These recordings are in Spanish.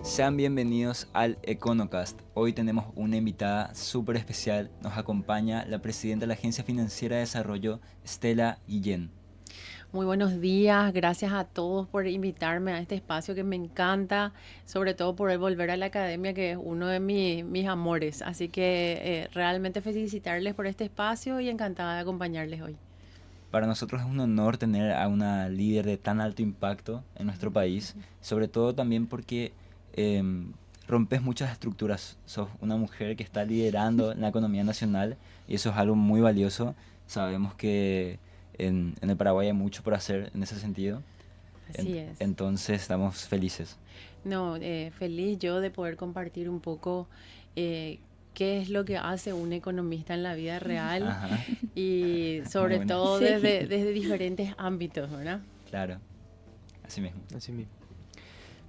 Sean bienvenidos al Econocast. Hoy tenemos una invitada súper especial. Nos acompaña la presidenta de la Agencia Financiera de Desarrollo, Stella Guillén. Muy buenos días, gracias a todos por invitarme a este espacio que me encanta, sobre todo por volver a la academia, que es uno de mis amores. Así que realmente felicitarles por este espacio y encantada de acompañarles hoy. Para nosotros es un honor tener a una líder de tan alto impacto en nuestro país, sobre todo también porque rompes muchas estructuras. Sos una mujer que está liderando la economía nacional y eso es algo muy valioso. Sabemos que en el Paraguay hay mucho por hacer en ese sentido. Así es. Entonces estamos felices. No, feliz yo de poder compartir un poco eh, qué es lo que hace un economista en la vida real Ajá, y muy sobre buena. todo Sí. desde diferentes ámbitos, ¿verdad? Claro, así mismo. Así mismo.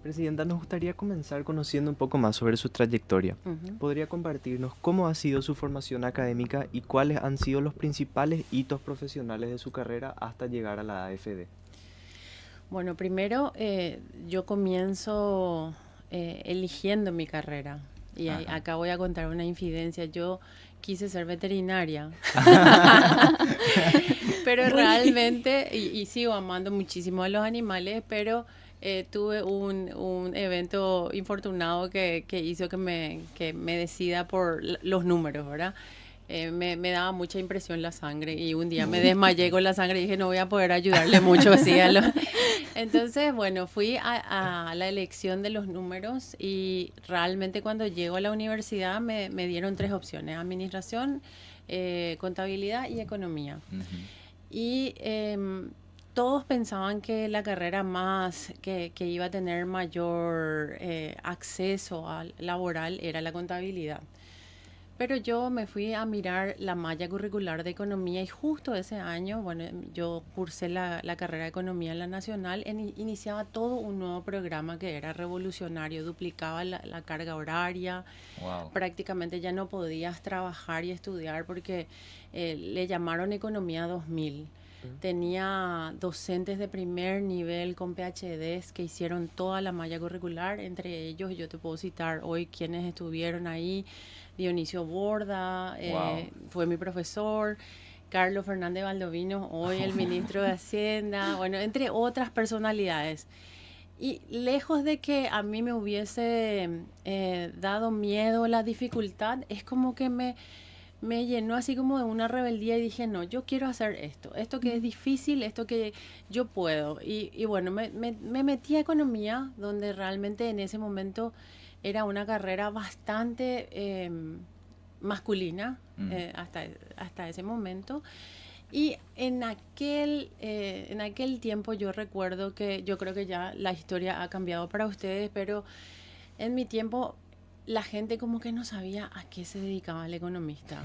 Presidenta, nos gustaría comenzar conociendo un poco más sobre su trayectoria. Ujú. ¿Podría compartirnos cómo ha sido su formación académica y cuáles han sido los principales hitos profesionales de su carrera hasta llegar a la AFD? Bueno, primero yo comienzo eligiendo mi carrera. Y Ajá. acá voy a contar una infidencia. Yo quise ser veterinaria, pero Muy realmente, y sigo amando muchísimo a los animales, pero tuve un evento infortunado que hizo que me decida por los números, ¿verdad? Me daba mucha impresión la sangre y un día me desmayé con la sangre y dije no voy a poder ayudarle mucho así a los... Entonces, bueno, fui a la elección de los números y realmente cuando llego a la universidad me dieron tres opciones: administración, contabilidad y economía. Ujú. Y todos pensaban que la carrera que iba a tener mayor acceso al laboral era la contabilidad. Pero yo me fui a mirar la malla curricular de economía y justo ese año, bueno, yo cursé la carrera de economía en la Nacional, iniciaba todo un nuevo programa que era revolucionario, duplicaba la carga horaria, Wow. prácticamente ya no podías trabajar y estudiar porque le llamaron Economía 2000. Tenía docentes de primer nivel con PhDs que hicieron toda la malla curricular, entre ellos yo te puedo citar hoy quienes estuvieron ahí: Dionisio Borda, Wow. fue mi profesor; Carlos Fernández Baldovino, hoy el ministro de Hacienda, bueno, entre otras personalidades. Y lejos de que a mí me hubiese dado miedo la dificultad, es como que me llenó así como de una rebeldía y dije, no, yo quiero hacer esto que es difícil, esto que yo puedo. Y bueno, me metí a economía, donde realmente en ese momento era una carrera bastante masculina, Mm. hasta ese momento. Y en aquel tiempo yo recuerdo que yo creo que ya la historia ha cambiado para ustedes, pero en mi tiempo la gente como que no sabía a qué se dedicaba el economista.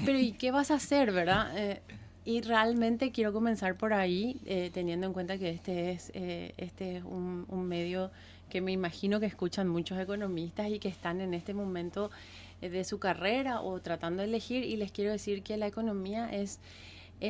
Pero ¿y qué vas a hacer, verdad? Y realmente quiero comenzar por ahí, teniendo en cuenta que este es un medio que me imagino que escuchan muchos economistas y que están en este momento de su carrera o tratando de elegir. Y les quiero decir que la economía es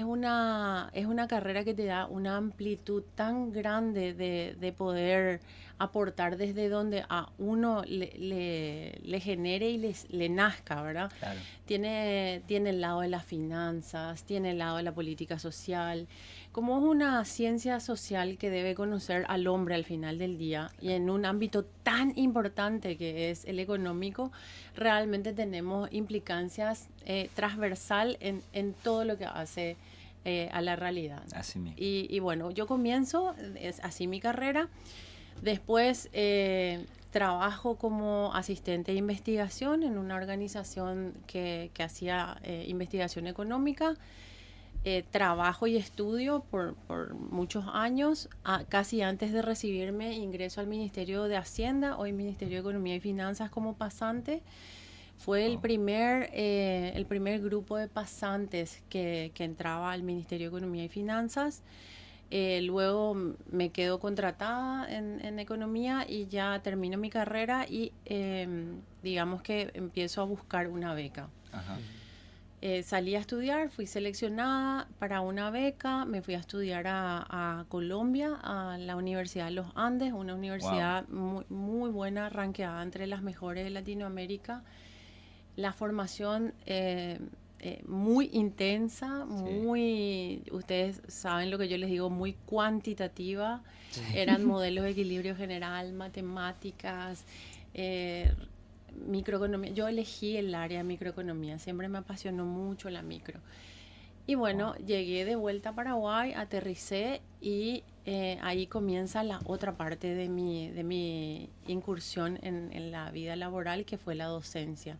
una carrera que te da una amplitud tan grande de poder aportar desde donde a uno le genere y le nazca, ¿verdad? Claro. Tiene el lado de las finanzas, tiene el lado de la política social. Como es una ciencia social que debe conocer al hombre al final del día y en un ámbito tan importante que es el económico, realmente tenemos implicancias transversal en todo lo que hace a la realidad. Así mismo. Y bueno, yo comienzo, es así mi carrera. Después trabajo como asistente de investigación en una organización que hacía investigación económica. Trabajo y estudio por muchos años. Casi antes de recibirme, ingreso al Ministerio de Hacienda, hoy Ministerio de Economía y Finanzas, como pasante. Fue Oh. el primer grupo de pasantes que entraba al Ministerio de Economía y Finanzas. Luego me quedo contratada en economía y ya termino mi carrera y digamos que empiezo a buscar una beca. Ajá. Salí a estudiar, fui seleccionada para una beca, me fui a estudiar a Colombia, a la Universidad de los Andes, una universidad muy, muy buena, rankeada entre las mejores de Latinoamérica. La formación muy intensa, muy, ustedes saben lo que yo les digo, muy cuantitativa. Sí. Eran modelos de equilibrio general, matemáticas, microeconomía. Yo elegí el área de microeconomía, siempre me apasionó mucho la micro. Y bueno, llegué de vuelta a Paraguay, aterricé y ahí comienza la otra parte de mi incursión en la vida laboral, que fue la docencia.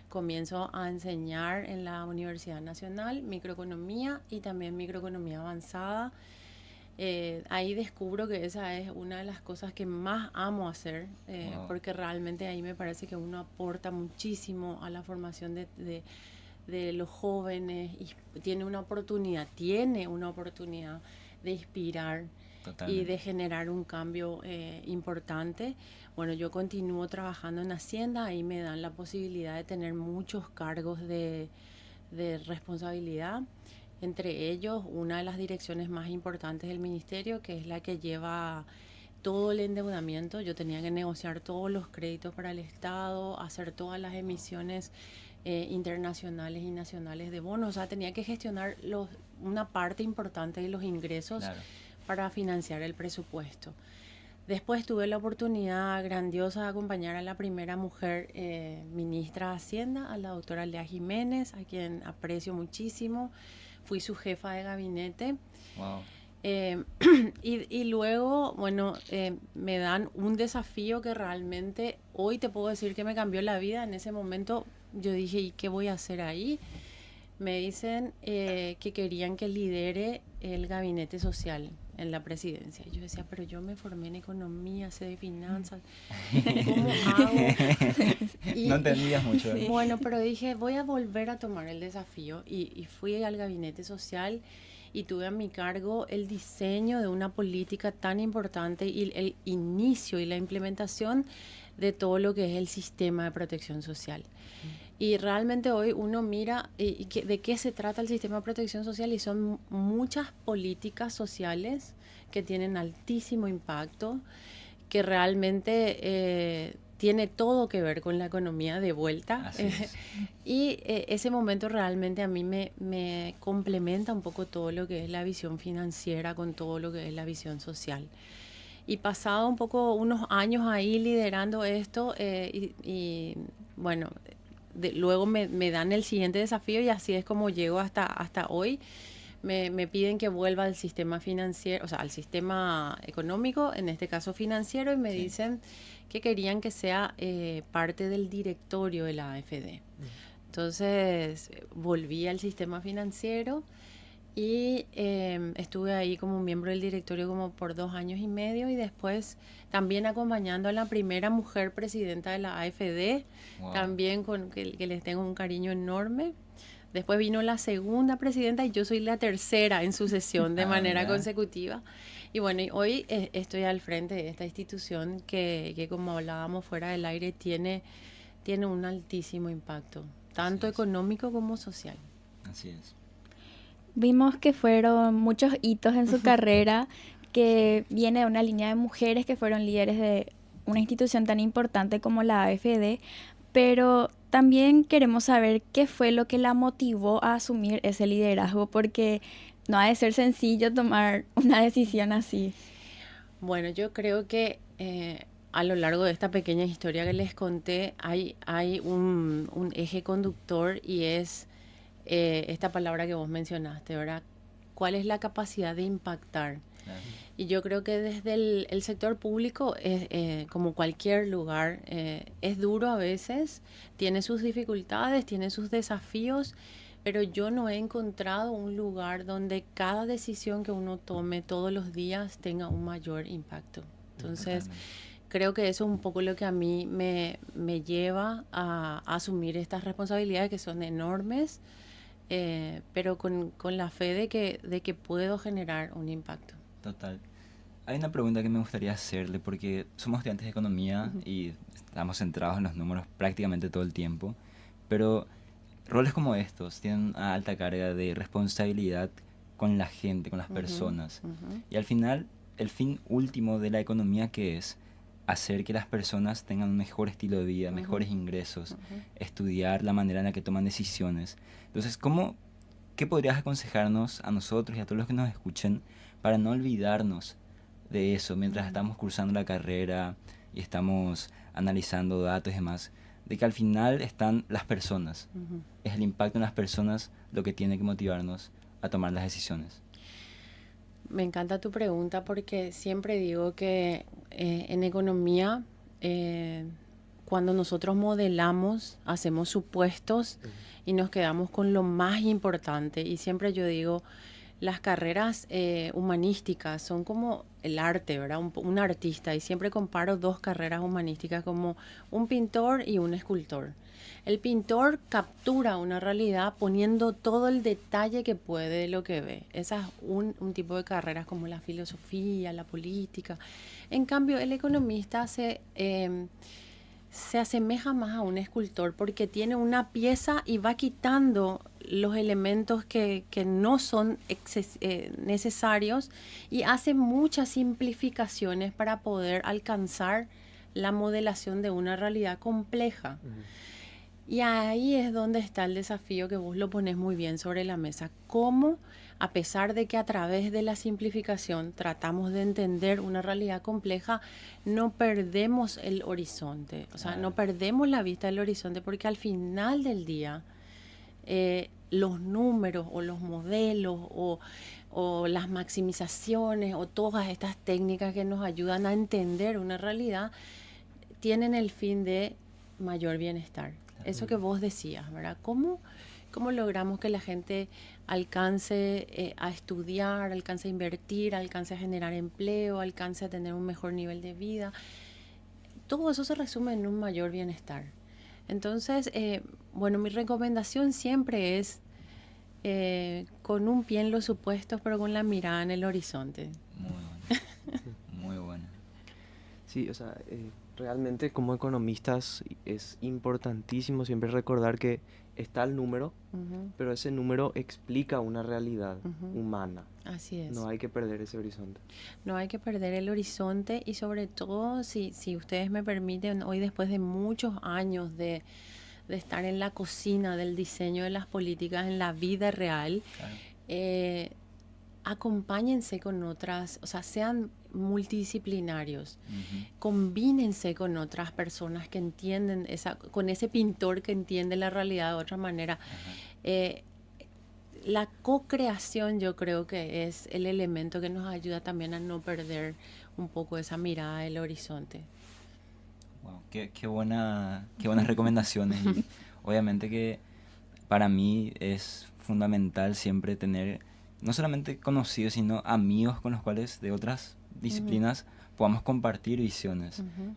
Comienzo a enseñar en la Universidad Nacional microeconomía y también microeconomía avanzada. Ahí descubro que esa es una de las cosas que más amo hacer, porque realmente ahí me parece que uno aporta muchísimo a la formación de los jóvenes y tiene una oportunidad de inspirar. Totalmente. Y de generar un cambio importante. Bueno, yo continúo trabajando en Hacienda, ahí me dan la posibilidad de tener muchos cargos de responsabilidad. Entre ellos, una de las direcciones más importantes del ministerio, que es la que lleva todo el endeudamiento. Yo tenía que negociar todos los créditos para el Estado, hacer todas las emisiones internacionales y nacionales de bonos. O sea, tenía que gestionar una parte importante de los ingresos para financiar el presupuesto. Después tuve la oportunidad grandiosa de acompañar a la primera mujer ministra de Hacienda, a la doctora Lea Jiménez, a quien aprecio muchísimo. Fui su jefa de gabinete. Wow. Y luego, bueno, me dan un desafío que realmente hoy te puedo decir que me cambió la vida. En ese momento yo dije, ¿y qué voy a hacer ahí? Me dicen que querían que lidere el gabinete social en la presidencia. Y yo decía, pero yo me formé en economía, sé de finanzas, ¿cómo hago? No entendías mucho. Sí. Bueno, pero dije, voy a volver a tomar el desafío y fui al gabinete social y tuve a mi cargo el diseño de una política tan importante y el inicio y la implementación de todo lo que es el sistema de protección social. Y realmente hoy uno mira de qué se trata el sistema de protección social y son muchas políticas sociales que tienen altísimo impacto, que realmente tiene todo que ver con la economía de vuelta. Y ese momento realmente a mí me complementa un poco todo lo que es la visión financiera con todo lo que es la visión social. Y pasado un poco unos años ahí liderando esto y bueno, luego me dan el siguiente desafío y así es como llego hasta hoy. Me piden que vuelva al sistema financiero, o sea, al sistema económico, en este caso financiero, y me dicen que querían que sea parte del directorio de la AFD. Entonces, volví al sistema financiero y estuve ahí como miembro del directorio como por 2 años y medio y después también acompañando a la primera mujer presidenta de la AFD, también con que les tengo un cariño enorme. Después vino la segunda presidenta y yo soy la tercera en sucesión de manera consecutiva. Y bueno, y hoy estoy al frente de esta institución que como hablábamos fuera del aire, tiene un altísimo impacto, tanto económico como social. Así es. Vimos que fueron muchos hitos en su carrera, que viene de una línea de mujeres que fueron líderes de una institución tan importante como la AFD, pero también queremos saber qué fue lo que la motivó a asumir ese liderazgo, porque no ha de ser sencillo tomar una decisión así. Bueno, yo creo que a lo largo de esta pequeña historia que les conté hay un eje conductor y es esta palabra que vos mencionaste, ¿verdad? ¿Cuál es la capacidad de impactar? Claro. Y yo creo que desde el sector público, como cualquier lugar, es duro a veces, tiene sus dificultades, tiene sus desafíos, pero yo no he encontrado un lugar donde cada decisión que uno tome todos los días tenga un mayor impacto. Entonces, creo que eso es un poco lo que a mí me lleva a asumir estas responsabilidades que son enormes, pero con la fe de que puedo generar un impacto. Total. Hay una pregunta que me gustaría hacerle, porque somos estudiantes de economía y estamos centrados en los números prácticamente todo el tiempo, pero roles como estos tienen una alta carga de responsabilidad con la gente, con las Ujú, personas. ujú, Y al final, el fin último de la economía, que es hacer que las personas tengan un mejor estilo de vida, ujú, mejores ingresos, ujú. estudiar la manera en la que toman decisiones. Entonces, ¿qué podrías aconsejarnos a nosotros y a todos los que nos escuchen para no olvidarnos de eso mientras Mm, estamos cursando la carrera y estamos analizando datos y demás? De que al final están las personas. ujú. Es el impacto en las personas lo que tiene que motivarnos a tomar las decisiones. Me encanta tu pregunta porque siempre digo que en economía, eh, cuando nosotros modelamos, hacemos supuestos y nos quedamos con lo más importante. Y siempre yo digo, las carreras humanísticas son como el arte, ¿verdad? Un artista. Y siempre comparo dos carreras humanísticas como un pintor y un escultor. El pintor captura una realidad poniendo todo el detalle que puede de lo que ve. Esa es un tipo de carreras como la filosofía, la política. En cambio, el economista se asemeja más a un escultor porque tiene una pieza y va quitando los elementos que no son necesarios y hace muchas simplificaciones para poder alcanzar la modelación de una realidad compleja. Y ahí es donde está el desafío que vos lo pones muy bien sobre la mesa. Cómo, a pesar de que a través de la simplificación tratamos de entender una realidad compleja, no perdemos el horizonte. O sea, no perdemos la vista del horizonte porque al final del día los números o los modelos o las maximizaciones o todas estas técnicas que nos ayudan a entender una realidad tienen el fin de mayor bienestar. Eso que vos decías, ¿verdad? ¿Cómo logramos que la gente alcance a estudiar, alcance a invertir, alcance a generar empleo, alcance a tener un mejor nivel de vida? Todo eso se resume en un mayor bienestar. Entonces, bueno, mi recomendación siempre es con un pie en los supuestos, pero con la mirada en el horizonte. Muy bueno. Muy bueno. Sí, o sea, realmente como economistas es importantísimo siempre recordar que está el número, Ujú, pero ese número explica una realidad ujú. humana. Así es. No hay que perder ese horizonte. No hay que perder el horizonte y sobre todo, si ustedes me permiten, hoy después de muchos años de estar en la cocina del diseño de las políticas en la vida real, Claro. acompáñense con otras, o sea, sean multidisciplinarios, Ujú. combínense con otras personas que entienden, con ese pintor que entiende la realidad de otra manera. Ajá. Eh, la co-creación yo creo que es el elemento que nos ayuda también a no perder un poco esa mirada del horizonte. Wow, qué buenas recomendaciones. Y obviamente que para mí es fundamental siempre tener no solamente conocidos, sino amigos con los cuales de otras disciplinas podamos compartir visiones. Ujú,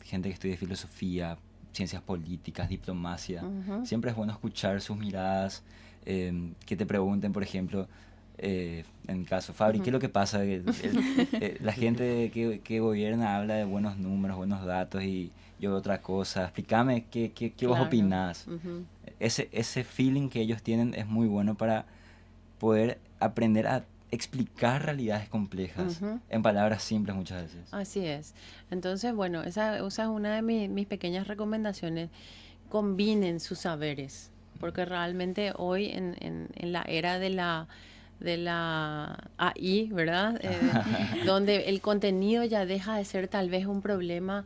Gente que estudie filosofía, ciencias políticas, diplomacia. ujú. Siempre es bueno escuchar sus miradas, que te pregunten, por ejemplo, en mi caso, Fabri, ¿qué es lo que pasa? La gente que gobierna habla de buenos números, buenos datos y yo otra cosa. Explícame qué vos Claro. opinás. Ujú. Ese feeling que ellos tienen es muy bueno para poder aprender a explicar realidades complejas Ujú. en palabras simples muchas veces. Así es. Entonces, bueno, esa es una de mis pequeñas recomendaciones. Combinen sus saberes, porque realmente hoy en la era de la AI, ¿verdad? Donde el contenido ya deja de ser tal vez un problema,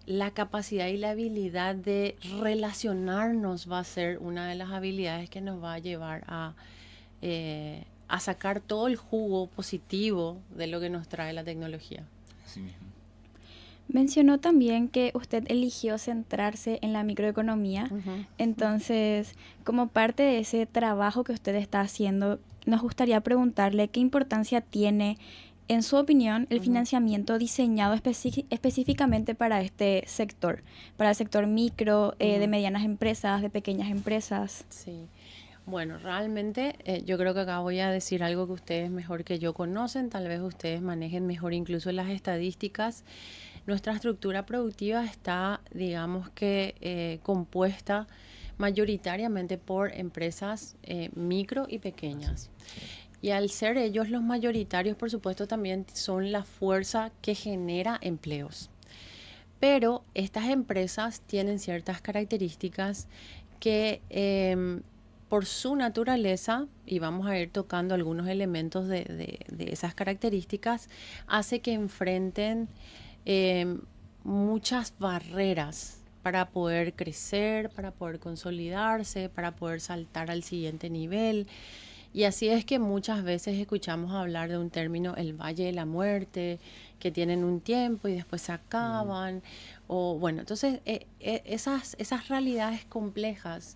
la capacidad y la habilidad de relacionarnos va a ser una de las habilidades que nos va a llevar a sacar todo el jugo positivo de lo que nos trae la tecnología. Así mismo. Mencionó también que usted eligió centrarse en la microeconomía. Ujú. Entonces, como parte de ese trabajo que usted está haciendo, nos gustaría preguntarle qué importancia tiene, en su opinión, el Ujú. financiamiento diseñado específicamente para este sector, para el sector micro, de Ujú. medianas empresas, de pequeñas empresas. Sí. Bueno, realmente yo creo que acá voy a decir algo que ustedes mejor que yo conocen, tal vez ustedes manejen mejor incluso las estadísticas. Nuestra estructura productiva está, digamos que, compuesta mayoritariamente por empresas micro y pequeñas. Y al ser ellos los mayoritarios, por supuesto, también son la fuerza que genera empleos. Pero estas empresas tienen ciertas características que por su naturaleza, y vamos a ir tocando algunos elementos de esas características, hace que enfrenten muchas barreras para poder crecer, para poder consolidarse, para poder saltar al siguiente nivel. Y así es que muchas veces escuchamos hablar de un término, el Valle de la Muerte, que tienen un tiempo y después se acaban. O bueno, entonces esas realidades complejas,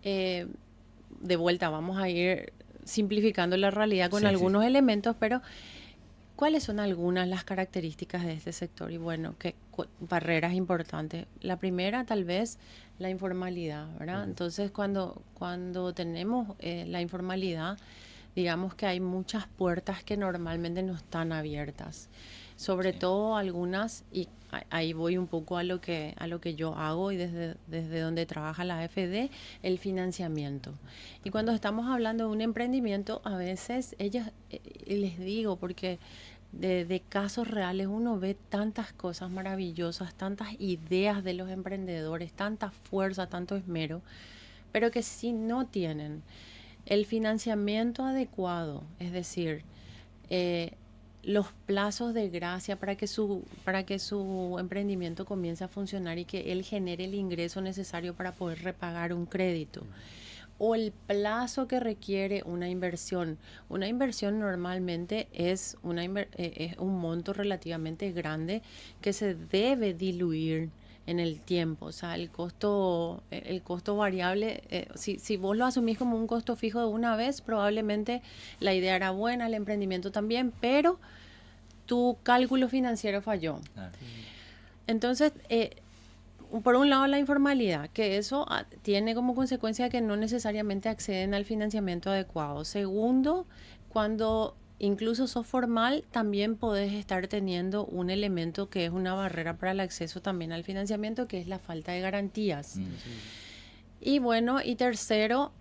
de vuelta vamos a ir simplificando la realidad con algunos elementos, pero ¿cuáles son algunas las características de este sector? Y bueno, ¿qué barreras importantes? La primera, tal vez, la informalidad, ¿verdad? Entonces, cuando tenemos la informalidad, digamos que hay muchas puertas que normalmente no están abiertas. Sobre todo algunas, y ahí voy un poco a lo que yo hago y desde donde trabaja la AFD, el financiamiento. Y cuando estamos hablando de un emprendimiento, a veces les digo, porque de casos reales uno ve tantas cosas maravillosas, tantas ideas de los emprendedores, tanta fuerza, tanto esmero, pero que si no tienen el financiamiento adecuado, es decir, los plazos de gracia para que su emprendimiento comience a funcionar y que él genere el ingreso necesario para poder repagar un crédito, o el plazo que requiere una inversión. Una inversión normalmente es un monto relativamente grande que se debe diluir en el tiempo. O sea, el costo variable, si vos lo asumís como un costo fijo de una vez, probablemente la idea era buena, el emprendimiento también, pero tu cálculo financiero falló. Claro. Entonces, por un lado la informalidad, que eso tiene como consecuencia que no necesariamente acceden al financiamiento adecuado. Segundo, cuando incluso sos formal, también podés estar teniendo un elemento que es una barrera para el acceso también al financiamiento, que es la falta de garantías. Sí. Y bueno, y tercero,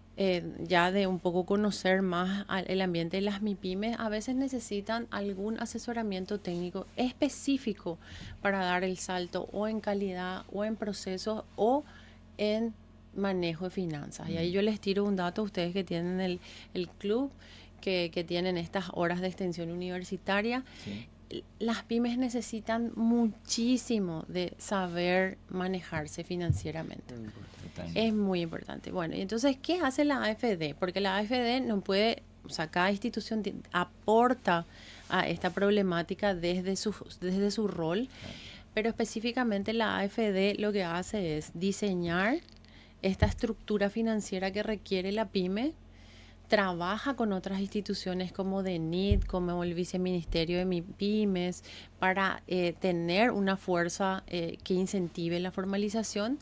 ya de un poco conocer más el ambiente de las MIPYMES, a veces necesitan algún asesoramiento técnico específico para dar el salto o en calidad o en procesos o en manejo de finanzas. Y ahí yo les tiro un dato a ustedes que tienen el club, que tienen estas horas de extensión universitaria. Sí. Las pymes necesitan muchísimo de saber manejarse financieramente. Es muy importante. Bueno, y entonces, ¿qué hace la AFD? Porque la AFD no puede, o sea, cada institución aporta a esta problemática desde su rol, pero específicamente la AFD lo que hace es diseñar esta estructura financiera que requiere la pyme. Trabaja con otras instituciones como DENIT, como el Viceministerio de MIPYMES, para tener una fuerza que incentive la formalización,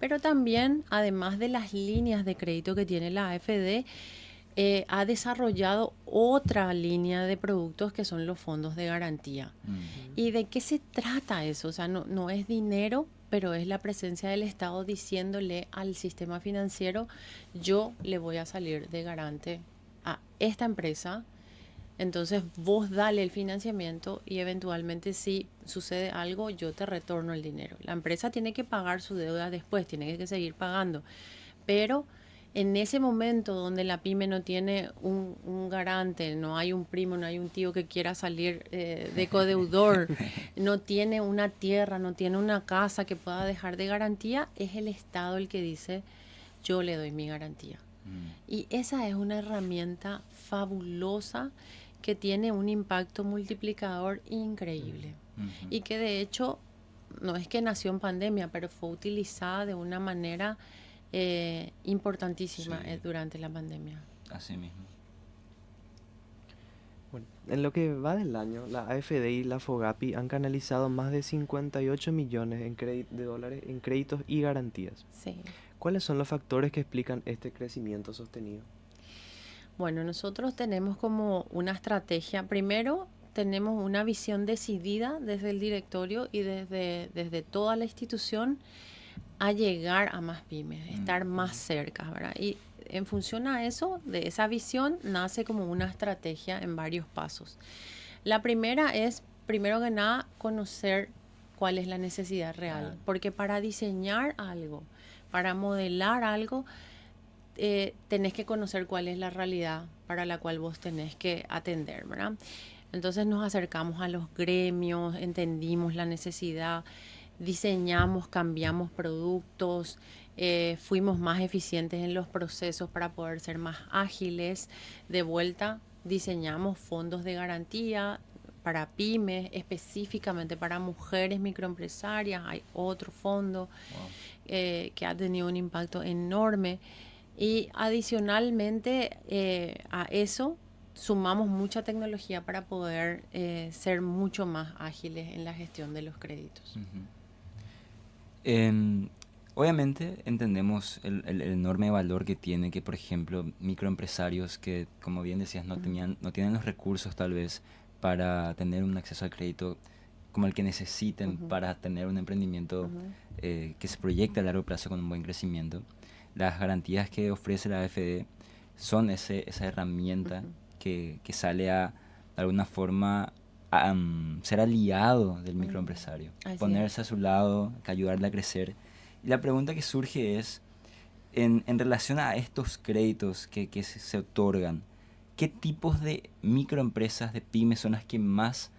pero también, además de las líneas de crédito que tiene la AFD, ha desarrollado otra línea de productos que son los fondos de garantía. ¿Y de qué se trata eso? O sea, no es dinero, pero es la presencia del Estado diciéndole al sistema financiero: yo le voy a salir de garante a esta empresa, entonces vos dale el financiamiento y eventualmente si sucede algo yo te retorno el dinero. La empresa tiene que pagar su deuda después, tiene que seguir pagando, pero en ese momento donde la pyme no tiene un garante, no hay un primo, no hay un tío que quiera salir de codeudor, no tiene una tierra, no tiene una casa que pueda dejar de garantía, es el Estado el que dice: yo le doy mi garantía. Y esa es una herramienta fabulosa que tiene un impacto multiplicador increíble. Y que de hecho, no es que nació en pandemia, pero fue utilizada de una manera importantísima durante la pandemia. Así mismo. Bueno, en lo que va del año, la AFD y la FOGAPI han canalizado más de 58 millones de dólares en créditos y garantías. Sí. ¿Cuáles son los factores que explican este crecimiento sostenido? Bueno, nosotros tenemos como una estrategia. Primero, tenemos una visión decidida desde el directorio y desde toda la institución a llegar a más pymes, estar más cerca, ¿verdad? Y en función a eso, de esa visión, nace como una estrategia en varios pasos. La primera es, primero que nada, conocer cuál es la necesidad real, porque para diseñar algo, para modelar algo, tenés que conocer cuál es la realidad para la cual vos tenés que atender, ¿verdad? Entonces nos acercamos a los gremios, entendimos la necesidad, diseñamos, cambiamos productos, fuimos más eficientes en los procesos para poder ser más ágiles. De vuelta, diseñamos fondos de garantía para pymes, específicamente para mujeres microempresarias. Hay otro fondo que ha tenido un impacto enorme. Y adicionalmente a eso, sumamos mucha tecnología para poder ser mucho más ágiles en la gestión de los créditos. Obviamente entendemos el enorme valor que tiene que, por ejemplo, microempresarios que, como bien decías, no tienen los recursos tal vez para tener un acceso al crédito como el que necesiten para tener un emprendimiento que se proyecte a largo plazo con un buen crecimiento. Las garantías que ofrece la AFD son esa herramienta que sale a, de alguna forma, a ser aliado del microempresario, ponerse a su lado, ayudarle a crecer. Y la pregunta que surge es, en relación a estos créditos que se otorgan, ¿qué tipos de microempresas, de pymes son las que más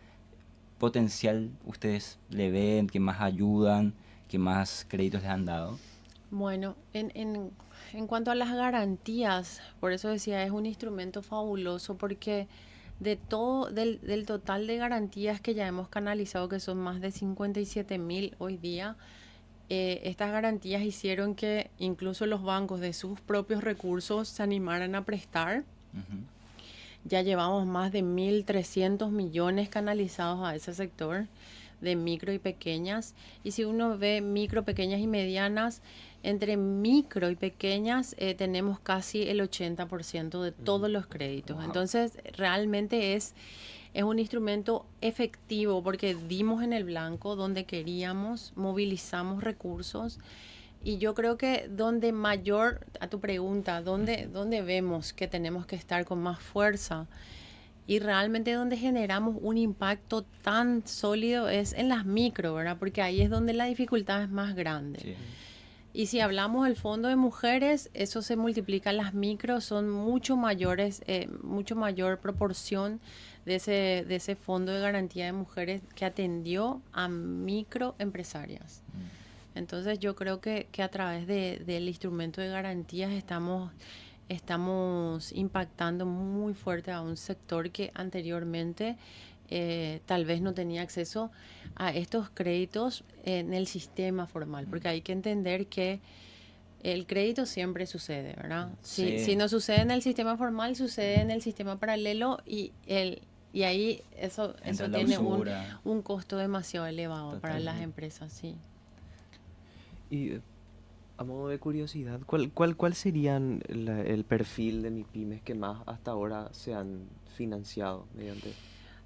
potencial ustedes le ven, que más ayudan, que más créditos les han dado? Bueno, en cuanto a las garantías, por eso decía, es un instrumento fabuloso porque del total de garantías que ya hemos canalizado, que son más de 57.000 hoy día, estas garantías hicieron que incluso los bancos de sus propios recursos se animaran a prestar. Ya llevamos más de 1.300 millones canalizados a ese sector de micro y pequeñas. Y si uno ve micro, pequeñas y medianas, entre micro y pequeñas tenemos casi el 80% de todos los créditos. Entonces, realmente es un instrumento efectivo porque dimos en el blanco donde queríamos, movilizamos recursos. Y yo creo que donde mayor, a tu pregunta, donde vemos que tenemos que estar con más fuerza y realmente donde generamos un impacto tan sólido es en las micro, ¿verdad? Porque ahí es donde la dificultad es más grande. Sí. Y si hablamos del fondo de mujeres, eso se multiplica. Las micros son mucho mayores, mucho mayor proporción de ese fondo de garantía de mujeres que atendió a microempresarias. Entonces yo creo que a través del instrumento de garantías estamos impactando muy fuerte a un sector que anteriormente tal vez no tenía acceso a estos créditos en el sistema formal, porque hay que entender que el crédito siempre sucede, ¿verdad? Sí. Si no sucede en el sistema formal, sucede en el sistema paralelo y ahí eso tiene un costo demasiado elevado. Totalmente. Para las empresas, sí. Y a modo de curiosidad, ¿cuál serían el perfil de MIPYMES que más hasta ahora se han financiado mediante?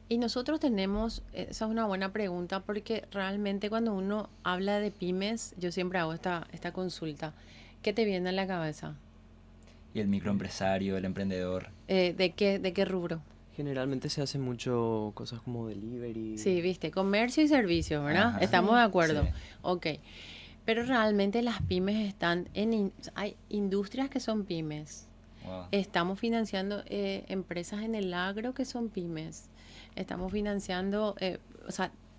Y nosotros tenemos, esa es una buena pregunta, porque realmente cuando uno habla de pymes, yo siempre hago esta consulta. ¿Qué te viene a la cabeza? Y el microempresario, el emprendedor. ¿De qué rubro? Generalmente se hacen mucho cosas como delivery. Sí, viste, comercio y servicio, ¿verdad? Ajá. ¿Estamos de acuerdo? Sí. Ok. Pero realmente las pymes están hay industrias que son pymes. Wow. Estamos financiando empresas en el agro que son pymes. Estamos financiando,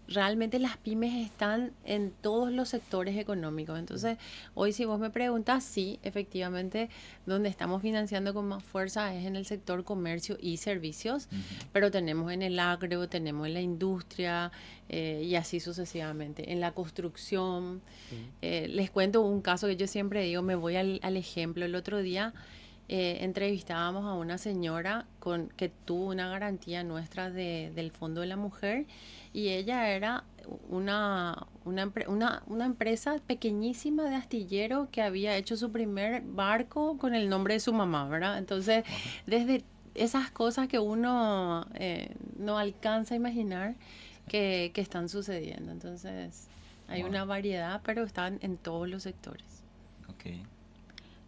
realmente las pymes están en todos los sectores económicos. Entonces, hoy si vos me preguntas, sí, efectivamente, donde estamos financiando con más fuerza es en el sector comercio y servicios, pero tenemos en el agro, tenemos en la industria y así sucesivamente. En la construcción, les cuento un caso que yo siempre digo, me voy al ejemplo. El otro día entrevistábamos a una señora que tuvo una garantía nuestra del Fondo de la Mujer y ella era una empresa pequeñísima de astillero que había hecho su primer barco con el nombre de su mamá, ¿verdad? Entonces, desde esas cosas que uno no alcanza a imaginar que están sucediendo. Entonces, Hay Wow. una variedad, pero están en todos los sectores. Ok.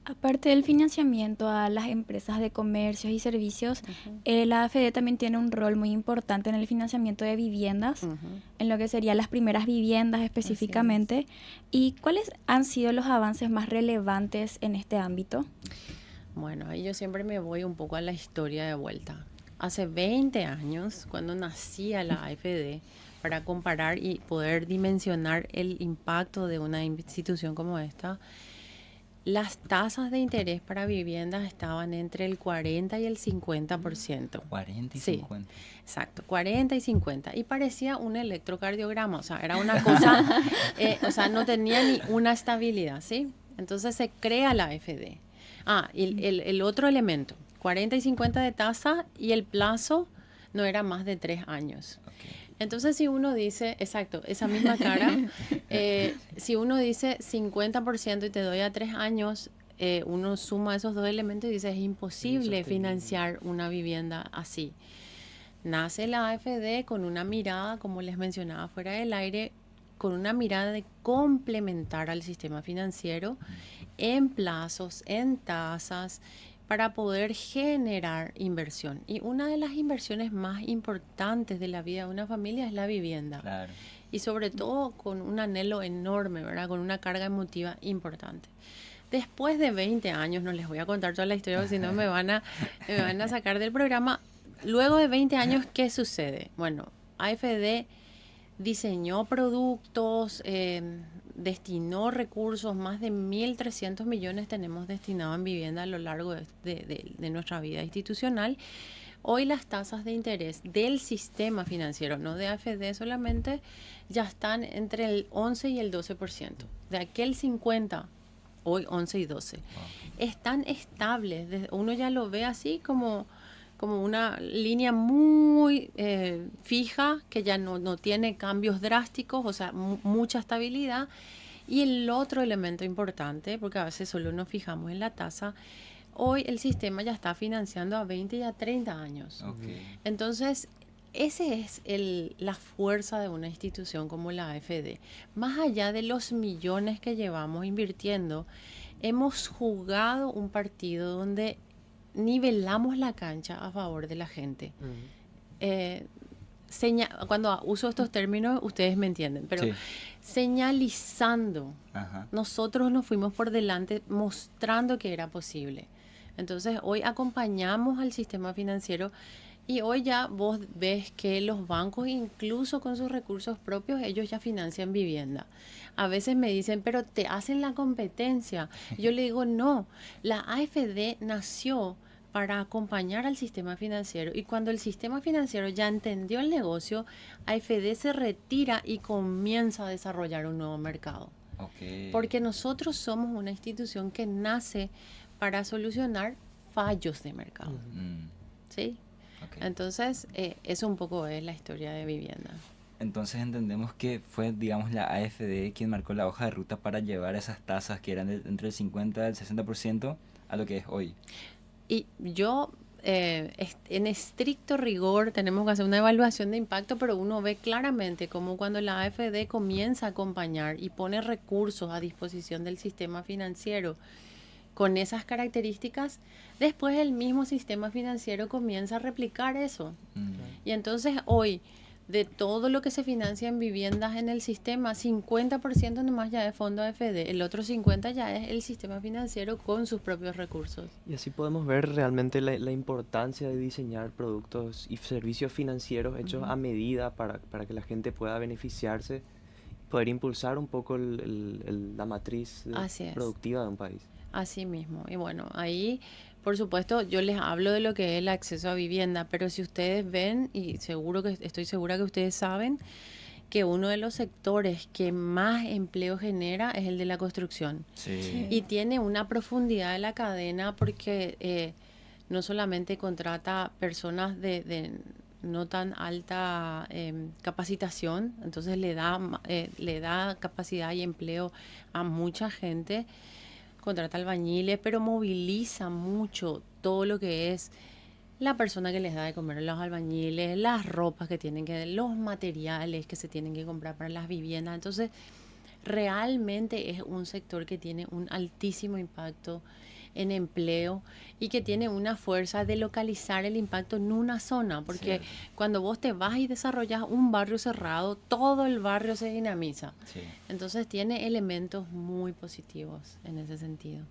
Aparte del financiamiento a las empresas de comercios y servicios, Ujú. la AFD también tiene un rol muy importante en el financiamiento de viviendas, Ujú. en lo que serían las primeras viviendas específicamente. ¿Y cuáles han sido los avances más relevantes en este ámbito? Bueno, ahí yo siempre me voy un poco a la historia de vuelta. Hace 20 años, cuando nacía la AFD, para comparar y poder dimensionar el impacto de una institución como esta, las tasas de interés para viviendas estaban entre el 40 y el 50%. 40 y Sí, 50. exacto, 40 y 50. Y parecía un electrocardiograma, o sea, era una cosa, o sea, no tenía ni una estabilidad, ¿sí? Entonces se crea la AFD. Y el otro elemento, 40 y 50 de tasa y el plazo no era más de 3 años. Ok. Entonces, si uno dice, exacto, esa misma cara, si uno dice 50% y te doy a 3 años, uno suma esos dos elementos y dice, es imposible Insostenible. financiar una vivienda así. Nace la AFD con una mirada, como les mencionaba fuera del aire, con una mirada de complementar al sistema financiero en plazos, en tasas, para poder generar inversión. Y una de las inversiones más importantes de la vida de una familia es la vivienda. Claro. Y sobre todo con un anhelo enorme, ¿verdad? Con una carga emotiva importante. Después de 20 años, no les voy a contar toda la historia, porque si no me van a sacar del programa. Luego de 20 años, ¿qué sucede? Bueno, AFD diseñó productos, destinó recursos, más de 1.300 millones tenemos destinados en vivienda a lo largo de nuestra vida institucional. Hoy las tasas de interés del sistema financiero, no de AFD solamente, ya están entre el 11 y el 12%. De aquel 50, hoy 11 y 12. Wow. Están estables, uno ya lo ve así como una línea muy fija, que ya no tiene cambios drásticos, o sea, mucha estabilidad. Y el otro elemento importante, porque a veces solo nos fijamos en la tasa, hoy el sistema ya está financiando a 20 y a 30 años. Ok. Entonces, esa es la fuerza de una institución como la AFD. Más allá de los millones que llevamos invirtiendo, hemos jugado un partido donde nivelamos la cancha a favor de la gente. Cuando uso estos términos, ustedes me entienden, pero Sí. señalizando, Ajá. nosotros nos fuimos por delante mostrando que era posible. Entonces, hoy acompañamos al sistema financiero y hoy ya vos ves que los bancos, incluso con sus recursos propios, ellos ya financian vivienda. A veces me dicen, pero te hacen la competencia. Yo le digo, no, la AFD nació para acompañar al sistema financiero, y cuando el sistema financiero ya entendió el negocio, AFD se retira y comienza a desarrollar un nuevo mercado. Ok. Porque nosotros somos una institución que nace para solucionar fallos de mercado. Mm, ¿Sí? ok. Entonces, eso un poco es la historia de vivienda. Entonces entendemos que fue, digamos, la AFD quien marcó la hoja de ruta para llevar esas tasas que eran entre el 50 y el 60% a lo que es hoy. Y yo, en estricto rigor, tenemos que hacer una evaluación de impacto, pero uno ve claramente como cuando la AFD comienza a acompañar y pone recursos a disposición del sistema financiero con esas características, después el mismo sistema financiero comienza a replicar eso. Mm, Y entonces hoy, de todo lo que se financia en viviendas en el sistema, 50% nomás ya es fondo AFD, el otro 50% ya es el sistema financiero con sus propios recursos. Y así podemos ver realmente la importancia de diseñar productos y servicios financieros hechos Ujú. a medida para que la gente pueda beneficiarse, poder impulsar un poco la matriz Así es. productiva de un país. Así mismo. Y bueno, ahí, por supuesto, yo les hablo de lo que es el acceso a vivienda, pero si ustedes ven, y estoy segura que ustedes saben, que uno de los sectores que más empleo genera es el de la construcción. sí. Y tiene una profundidad de la cadena, porque no solamente contrata personas de no tan alta capacitación, entonces le da capacidad y empleo a mucha gente, contrata albañiles, pero moviliza mucho todo lo que es la persona que les da de comer a los albañiles, las ropas que tienen que, los materiales que se tienen que comprar para las viviendas. Entonces, realmente es un sector que tiene un altísimo impacto en empleo y que tiene una fuerza de localizar el impacto en una zona, porque Cierto. cuando vos te vas y desarrollas un barrio cerrado, todo el barrio se dinamiza. Sí. Entonces tiene elementos muy positivos en ese sentido.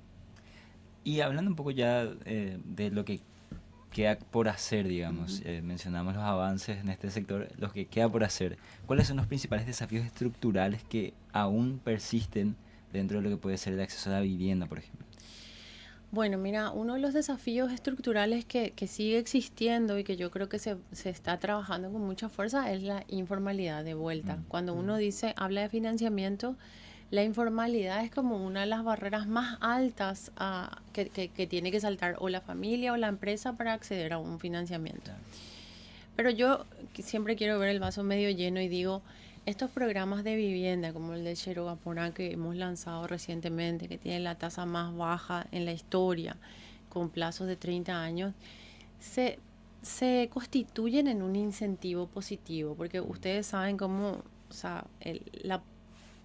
Y hablando un poco ya de lo que queda por hacer, digamos, mencionamos los avances en este sector, lo que queda por hacer. ¿Cuáles son los principales desafíos estructurales que aún persisten dentro de lo que puede ser el acceso a la vivienda, por ejemplo? Bueno, mira, uno de los desafíos estructurales que sigue existiendo y que yo creo que se está trabajando con mucha fuerza es la informalidad de vuelta. Cuando uno habla de financiamiento, la informalidad es como una de las barreras más altas que tiene que saltar o la familia o la empresa para acceder a un financiamiento. Claro. Pero yo siempre quiero ver el vaso medio lleno y digo, estos programas de vivienda como el de Cherogaporán que hemos lanzado recientemente, que tiene la tasa más baja en la historia, con plazos de 30 años, se constituyen en un incentivo positivo, porque ustedes saben cómo, o sea,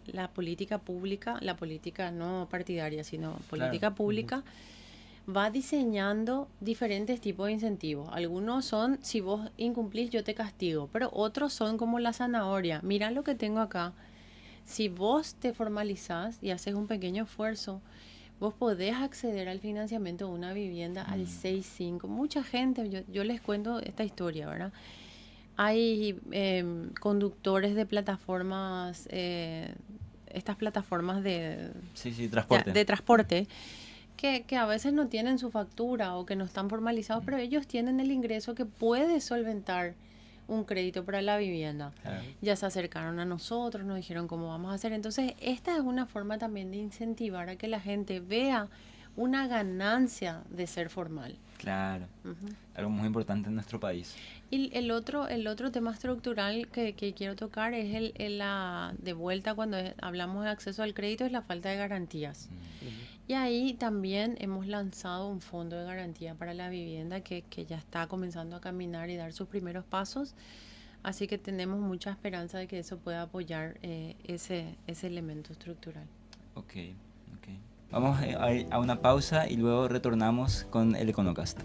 la política pública, la política no partidaria, sino política Claro. pública, va diseñando diferentes tipos de incentivos. Algunos son, si vos incumplís, yo te castigo, pero otros son como la zanahoria. Mira lo que tengo acá. Si vos te formalizás y haces un pequeño esfuerzo, vos podés acceder al financiamiento de una vivienda al 6.5. Mucha gente, yo les cuento esta historia, ¿verdad? Hay conductores de plataformas, estas plataformas Sí, transporte. de transporte, que a veces no tienen su factura o que no están formalizados, pero ellos tienen el ingreso que puede solventar un crédito para la vivienda. Claro. Ya se acercaron a nosotros, nos dijeron cómo vamos a hacer. Entonces, esta es una forma también de incentivar a que la gente vea una ganancia de ser formal. Claro. Ujú. Algo muy importante en nuestro país. Y el otro tema estructural que quiero tocar es de vuelta cuando hablamos de acceso al crédito, es la falta de garantías. Y ahí también hemos lanzado un fondo de garantía para la vivienda que ya está comenzando a caminar y dar sus primeros pasos. Así que tenemos mucha esperanza de que eso pueda apoyar ese elemento estructural. Ok. Vamos a ir a una pausa y luego retornamos con el Econocast.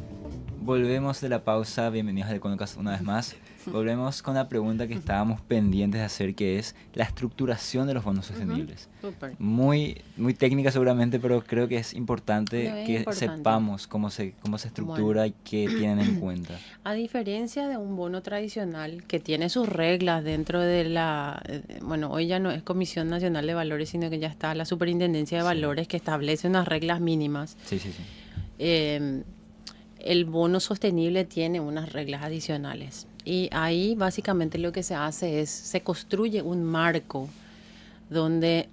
Volvemos de la pausa, bienvenidos al Econocast una vez más. Volvemos con la pregunta que estábamos pendientes de hacer, que es la estructuración de los bonos sostenibles. Súper. Muy técnica seguramente, pero creo que es importante No, es que importante. sepamos cómo se estructura y qué tienen en cuenta. A diferencia de un bono tradicional que tiene sus reglas dentro de bueno, hoy ya no es Comisión Nacional de Valores, sino que ya está la Superintendencia de Sí. Valores que establece unas reglas mínimas. Sí. El bono sostenible tiene unas reglas adicionales. Y ahí básicamente lo que se hace es, se construye un marco donde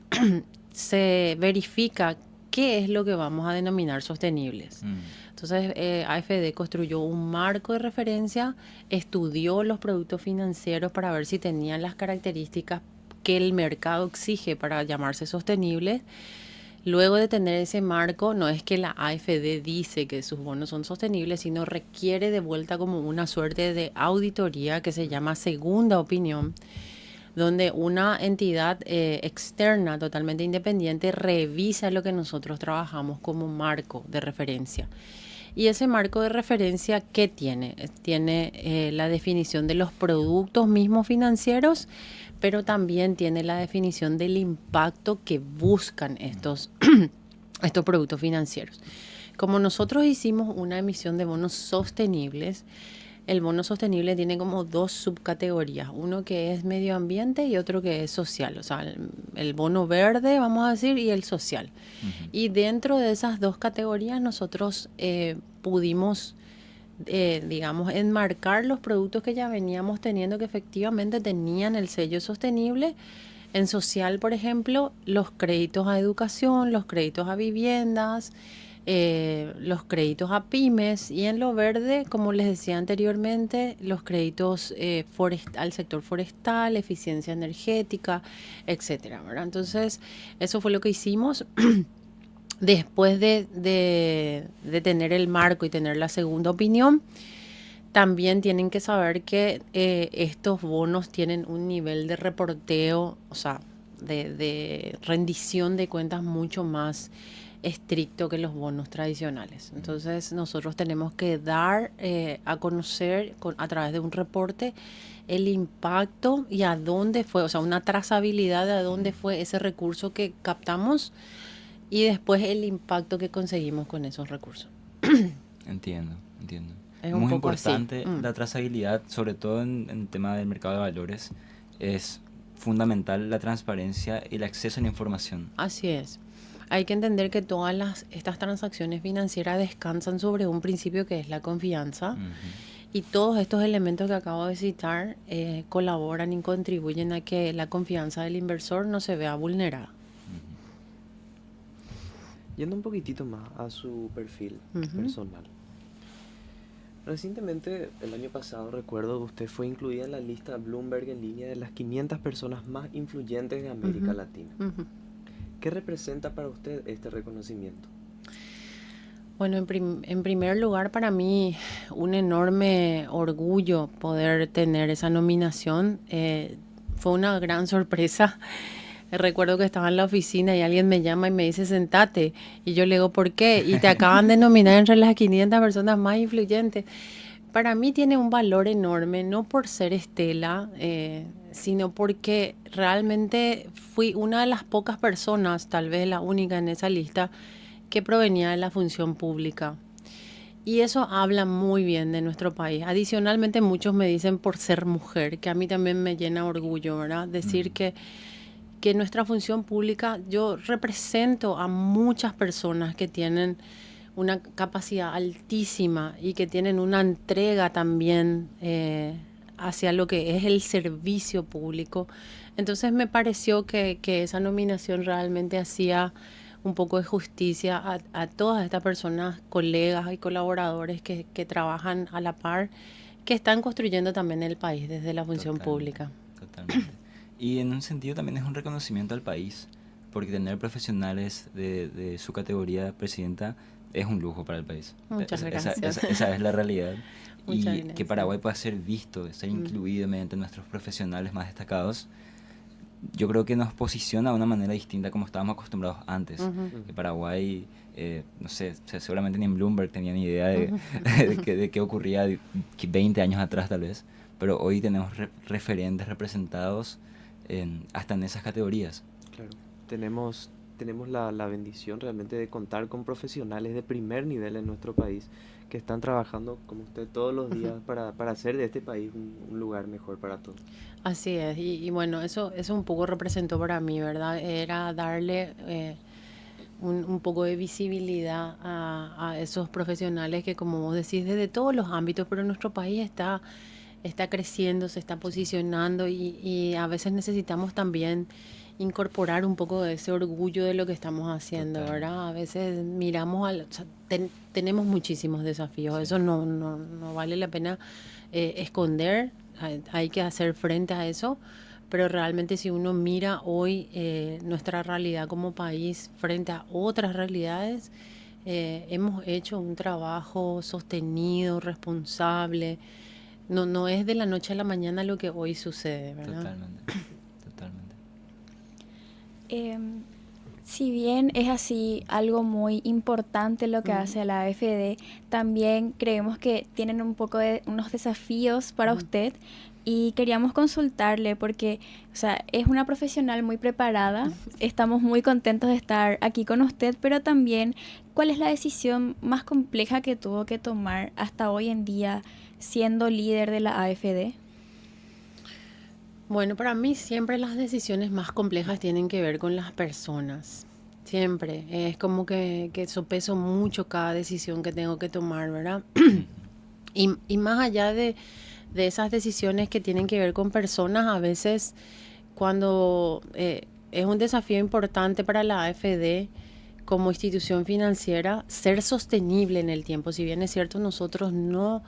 se verifica qué es lo que vamos a denominar sostenibles. Entonces, AFD construyó un marco de referencia, estudió los productos financieros para ver si tenían las características que el mercado exige para llamarse sostenibles. Luego de tener ese marco, no es que la AFD dice que sus bonos son sostenibles, sino requiere de vuelta como una suerte de auditoría que se llama segunda opinión, donde una entidad externa totalmente independiente revisa lo que nosotros trabajamos como marco de referencia. Y ese marco de referencia, ¿qué tiene? Tiene la definición de los productos mismos financieros, pero también tiene la definición del impacto que buscan estos productos financieros. Como nosotros hicimos una emisión de bonos sostenibles, el bono sostenible tiene como dos subcategorías, uno que es medio ambiente y otro que es social, o sea, el bono verde, vamos a decir, y el social. Y dentro de esas dos categorías nosotros pudimos, digamos, enmarcar los productos que ya veníamos teniendo que efectivamente tenían el sello sostenible. En social, por ejemplo, los créditos a educación, los créditos a viviendas, los créditos a pymes, y en lo verde, como les decía anteriormente, los créditos al sector forestal, eficiencia energética, etcétera, ¿verdad? Entonces, eso fue lo que hicimos. Después de tener el marco y tener la segunda opinión, también tienen que saber que estos bonos tienen un nivel de reporteo, o sea, de rendición de cuentas mucho más estricto que los bonos tradicionales. Entonces nosotros tenemos que dar a conocer a través de un reporte el impacto y a dónde fue, o sea, una trazabilidad de a dónde fue ese recurso que captamos y después el impacto que conseguimos con esos recursos. Entiendo. Es un Muy poco así. importante la trazabilidad, sobre todo en el tema del mercado de valores. Es fundamental la transparencia y el acceso a la información. Así es. Hay que entender que todas estas transacciones financieras descansan sobre un principio que es la confianza. Y todos estos elementos que acabo de citar colaboran y contribuyen a que la confianza del inversor no se vea vulnerada. Yendo un poquitito más a su perfil personal. Recientemente, el año pasado, recuerdo que usted fue incluida en la lista Bloomberg en línea de las 500 personas más influyentes de América Latina. ¿Qué representa para usted este reconocimiento? Bueno, en primer lugar, para mí, un enorme orgullo poder tener esa nominación. Fue una gran sorpresa. Recuerdo que estaba en la oficina y alguien me llama y me dice, sentate. Y yo le digo, ¿por qué? Y te acaban de nominar entre las 500 personas más influyentes. Para mí tiene un valor enorme, no por ser Estela, sino porque realmente fui una de las pocas personas, tal vez la única en esa lista, que provenía de la función pública. Y eso habla muy bien de nuestro país. Adicionalmente, muchos me dicen por ser mujer, que a mí también me llena orgullo, ¿verdad? Decir que nuestra función pública, yo represento a muchas personas que tienen una capacidad altísima y que tienen una entrega también hacia lo que es el servicio público. Entonces me pareció que esa nominación realmente hacía un poco de justicia a todas estas personas, colegas y colaboradores que trabajan a la par, que están construyendo también el país desde la función pública. Totalmente. Y en un sentido también es un reconocimiento al país, porque tener profesionales de su categoría presidenta es un lujo para el país. Muchas gracias. Esa es la realidad. Y gracias. Que Paraguay pueda ser visto, ser incluido mediante nuestros profesionales más destacados, yo creo que nos posiciona de una manera distinta como estábamos acostumbrados antes. Que Paraguay, no sé, seguramente ni en Bloomberg tenían idea de qué ocurría 20 años atrás tal vez, pero hoy tenemos referentes representados hasta en esas categorías. Claro, tenemos la bendición realmente de contar con profesionales de primer nivel en nuestro país que están trabajando como usted todos los días para hacer de este país un lugar mejor para todos. Así es, y bueno, eso un poco representó para mí, ¿verdad? Era darle un poco de visibilidad a esos profesionales que, como vos decís, desde todos los ámbitos, pero nuestro país está creciendo, se está posicionando y a veces necesitamos también incorporar un poco de ese orgullo de lo que estamos haciendo, ¿verdad? A veces miramos, tenemos muchísimos desafíos, sí. Eso no vale la pena esconder, hay que hacer frente a eso, pero realmente si uno mira hoy nuestra realidad como país frente a otras realidades, hemos hecho un trabajo sostenido, responsable. No es de la noche a la mañana lo que hoy sucede, ¿verdad? Totalmente. Si bien es así algo muy importante lo que hace la AFD, también creemos que tienen un poco de unos desafíos para usted y queríamos consultarle porque, o sea, es una profesional muy preparada, estamos muy contentos de estar aquí con usted, pero también, ¿cuál es la decisión más compleja que tuvo que tomar hasta hoy en día siendo líder de la AFD? Bueno, para mí siempre las decisiones más complejas tienen que ver con las personas. Siempre. Es como que sopeso mucho cada decisión que tengo que tomar, ¿verdad? y más allá de esas decisiones que tienen que ver con personas, a veces cuando es un desafío importante para la AFD como institución financiera, ser sostenible en el tiempo. Si bien es cierto, nosotros no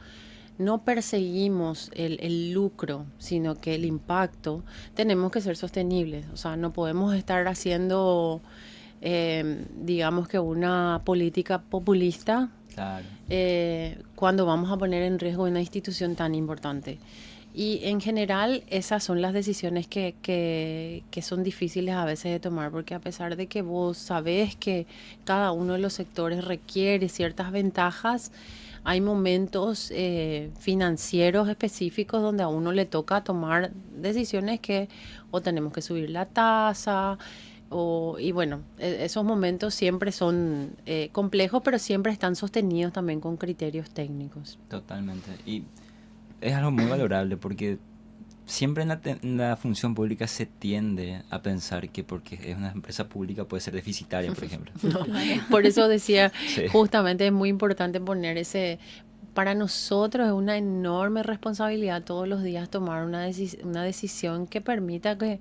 perseguimos el lucro, sino que el impacto, tenemos que ser sostenibles. O sea, no podemos estar haciendo, digamos que una política populista, claro. Cuando vamos a poner en riesgo una institución tan importante. Y en general esas son las decisiones que son difíciles a veces de tomar, porque a pesar de que vos sabés que cada uno de los sectores requiere ciertas ventajas, hay momentos financieros específicos donde a uno le toca tomar decisiones que o tenemos que subir la tasa, y bueno, esos momentos siempre son complejos, pero siempre están sostenidos también con criterios técnicos. Totalmente. Y es algo muy valorable porque siempre en la función pública se tiende a pensar que porque es una empresa pública puede ser deficitaria, por ejemplo. No, por eso decía, Sí. justamente es muy importante poner ese... Para nosotros es una enorme responsabilidad todos los días tomar una decisión que permita que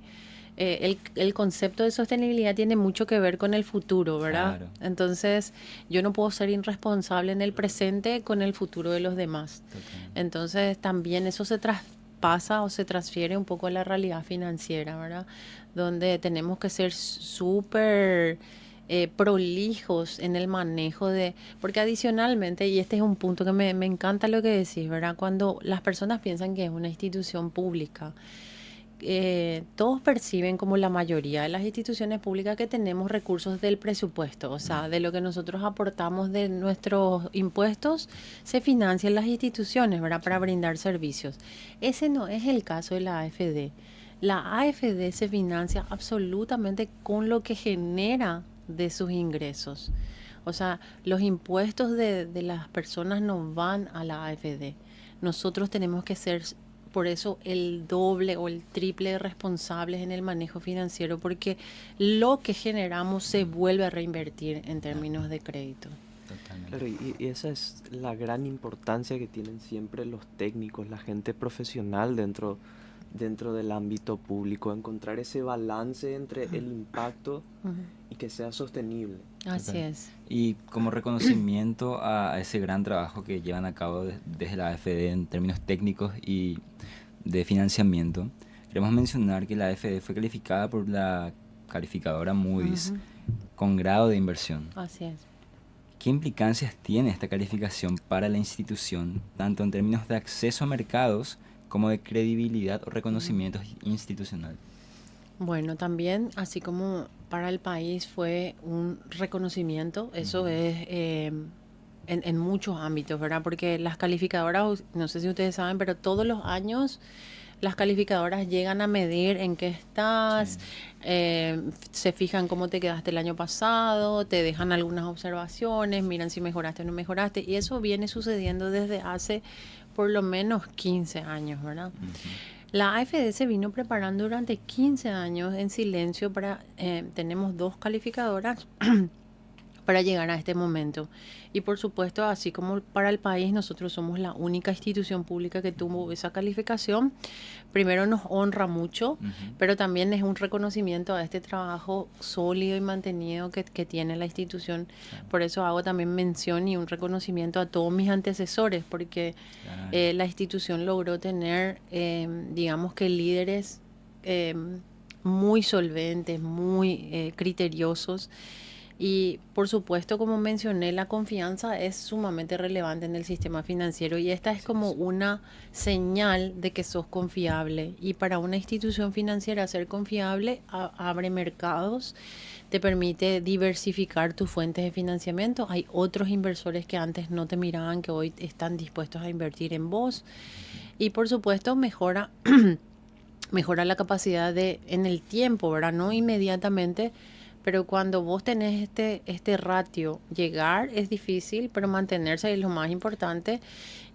el concepto de sostenibilidad tiene mucho que ver con el futuro, ¿verdad? Claro. Entonces, yo no puedo ser irresponsable en el presente con el futuro de los demás. Totalmente. Entonces, también eso se traspasa o se transfiere un poco a la realidad financiera, ¿verdad? Donde tenemos que ser súper prolijos en el manejo de... Porque adicionalmente, y este es un punto que me encanta lo que decís, ¿verdad? Cuando las personas piensan que es una institución pública, todos perciben, como la mayoría de las instituciones públicas, que tenemos recursos del presupuesto, o sea, de lo que nosotros aportamos de nuestros impuestos, se financian las instituciones, ¿verdad?, para brindar servicios. Ese no es el caso de la AFD. La AFD se financia absolutamente con lo que genera de sus ingresos. O sea, los impuestos de las personas no van a la AFD. Nosotros tenemos que ser, por eso, el doble o el triple de responsables en el manejo financiero, porque lo que generamos se vuelve a reinvertir en términos de crédito. Totalmente. Claro, y esa es la gran importancia que tienen siempre los técnicos, la gente profesional dentro del ámbito público, encontrar ese balance entre el impacto Ujú. y que sea sostenible. Así Total. es. Y como reconocimiento a ese gran trabajo que llevan a cabo desde la AFD en términos técnicos y de financiamiento, queremos mencionar que la AFD fue calificada por la calificadora Moody's Ujú. con grado de inversión. Así es. ¿Qué implicancias tiene esta calificación para la institución, tanto en términos de acceso a mercados como de credibilidad o reconocimiento institucional? Bueno, también, así como para el país fue un reconocimiento, eso Ujú. es en muchos ámbitos, ¿verdad? Porque las calificadoras, no sé si ustedes saben, pero todos los años las calificadoras llegan a medir en qué estás, se fijan cómo te quedaste el año pasado, te dejan algunas observaciones, miran si mejoraste o no mejoraste, y eso viene sucediendo desde hace por lo menos 15 años, ¿verdad? Ujú. La AFD se vino preparando durante 15 años en silencio tenemos 2 calificadoras para llegar a este momento. Y por supuesto, así como para el país, nosotros somos la única institución pública que tuvo esa calificación. Primero nos honra mucho, Ujú. pero también es un reconocimiento a este trabajo sólido y mantenido que tiene la institución. Claro. Por eso hago también mención y un reconocimiento a todos mis antecesores, porque Claro. la institución logró tener, digamos que líderes muy solventes, muy criteriosos. Y por supuesto, como mencioné, la confianza es sumamente relevante en el sistema financiero, y esta es Así como es. una señal de que sos confiable. Y para una institución financiera ser confiable abre mercados, te permite diversificar tus fuentes de financiamiento. Hay otros inversores que antes no te miraban, que hoy están dispuestos a invertir en vos. Y por supuesto mejora la capacidad en el tiempo, ¿verdad? No inmediatamente, pero cuando vos tenés este ratio, llegar es difícil, pero mantenerse es lo más importante.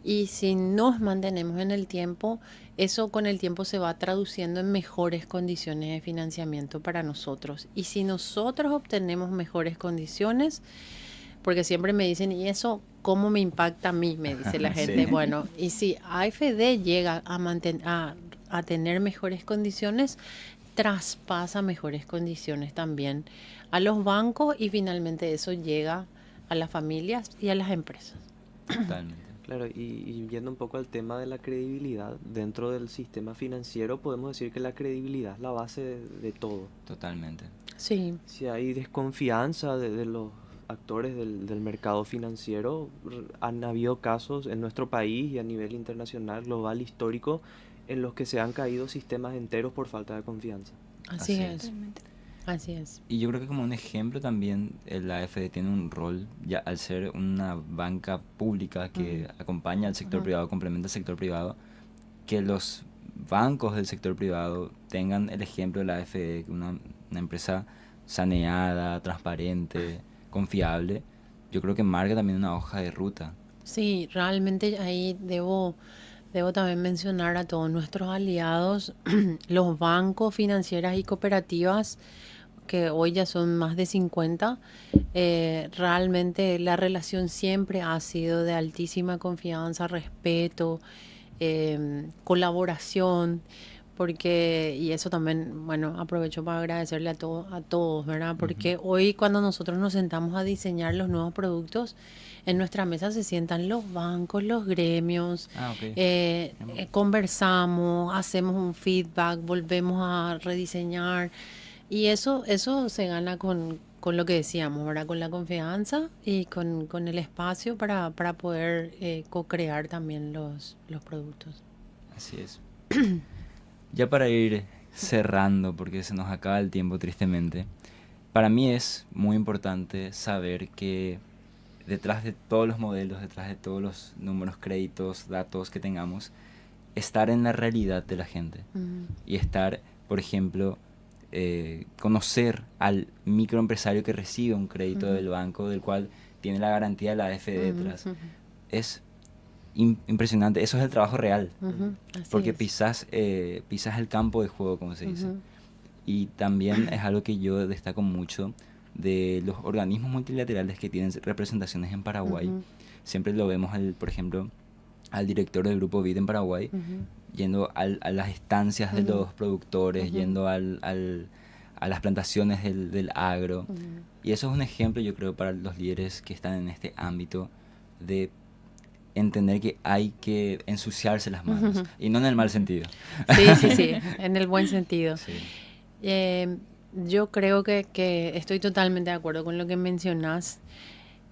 Y si nos mantenemos en el tiempo, eso con el tiempo se va traduciendo en mejores condiciones de financiamiento para nosotros. Y si nosotros obtenemos mejores condiciones, porque siempre me dicen, ¿y eso cómo me impacta a mí?, me dice la gente. Sí. Bueno, y si AFD llega a tener mejores condiciones, traspasa mejores condiciones también a los bancos, y finalmente eso llega a las familias y a las empresas. Totalmente. Claro, y yendo un poco al tema de la credibilidad, dentro del sistema financiero podemos decir que la credibilidad es la base de todo. Totalmente. Sí, Si hay desconfianza de los actores del mercado financiero, han habido casos en nuestro país y a nivel internacional, global, histórico, en los que se han caído sistemas enteros por falta de confianza. Así Así es, es. Totalmente. así es. Y yo creo que como un ejemplo también la AFD tiene un rol, ya al ser una banca pública que acompaña al sector privado, complementa al sector privado, que los bancos del sector privado tengan el ejemplo de la AFD, una empresa saneada, transparente, confiable. Yo creo que marca también una hoja de ruta. Sí, realmente ahí debo también mencionar a todos nuestros aliados, los bancos, financieras y cooperativas, que hoy ya son más de 50. Realmente la relación siempre ha sido de altísima confianza, respeto, colaboración, porque, y eso también, bueno, aprovecho para agradecerle a todos, ¿verdad? Porque hoy cuando nosotros nos sentamos a diseñar los nuevos productos, en nuestra mesa se sientan los bancos, los gremios, Ah, ok. conversamos, hacemos un feedback, volvemos a rediseñar, y eso se gana con lo que decíamos, ¿verdad? Con la confianza y con el espacio para poder co-crear también los productos. Así es. Ya para ir cerrando, porque se nos acaba el tiempo tristemente, para mí es muy importante saber que detrás de todos los modelos, detrás de todos los números, créditos, datos que tengamos, estar en la realidad de la gente. Ujú, Y estar, por ejemplo, conocer al microempresario que recibe un crédito del banco, del cual tiene la garantía de la AFD ujú, detrás. ujú, Es impresionante. Eso es el trabajo real. ujú, así Porque es. pisas el campo de juego, como se dice. Ujú, Y también es algo que yo destaco mucho de los organismos multilaterales que tienen representaciones en Paraguay. ujú, Siempre lo vemos, por ejemplo, al director del Grupo BID en Paraguay, ujú, yendo a las estancias de Ujú, los productores, ujú, yendo a las plantaciones del agro. ujú. Y eso es un ejemplo, yo creo, para los líderes que están en este ámbito de entender que hay que ensuciarse las manos. Ujú. Y no en el mal sentido. Sí, sí, sí, en el buen sentido. Sí. Yo creo que estoy totalmente de acuerdo con lo que mencionas,